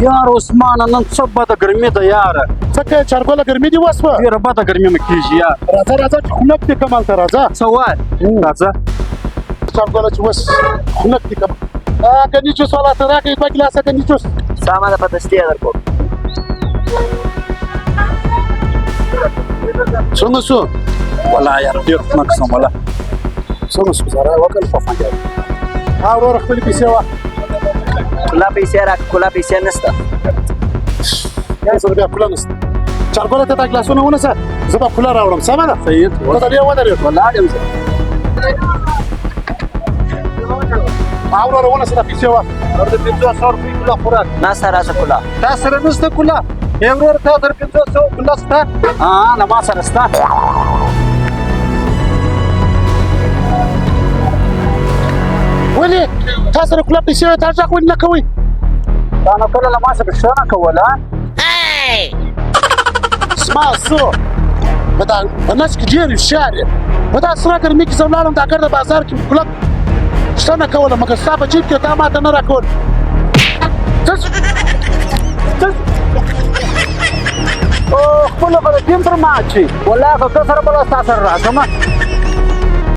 یار عثمانه نن څه بده ګرمي ده یاره. څه کوې چارګله ګرمي دې وسوه؟ ډېره بده ګرمي مې کېږي یار. راځه چې خنک دې کم هلته راځه. څه وایې؟ راځه. چارګله چې اوس خنک دې کم. کني جوس والا ته راکړئ 2 ګیلاسه کني جوس. سامان په دستي درکوم. څنګه شو؟ والله یار ډېر خنک شوم والله. څنګه شو زاره وکړ په فنجان. وروره خپلې پیسې واخله. کلا پیسې راکړه کلا پیسې نشته. یا سره بیا کوله نشته. چارګله ته دا ګلاسونه ونیسه زه به کوله راوړم سمه ده؟ صحیح ته دلې ودرېږه. ولاړ یم زه. وروره ونیسه دا پیسې واخله. د 500 روپۍ کله خوراک ناسته راځه کلا. تا سره نشته کوله؟ ای ورور تا سره 500 کوله شته؟ له ما سره شته. ولې تا سره کوله پیسې وې تا غږ ولې نه کوئ؟ تا نو کله له ما سره ښه نه کوله. اسمع زه په نس کې ډېر هوښیار یم. په دا سره ګرمي کې زه ولاړم دا ګرده بازار کې کوله شته نه کوله مګر ستا په جیب کې تا ماته نه راکول. خپله به د ټیم پر ما اچي والله که ته سره بله ستا سره راځم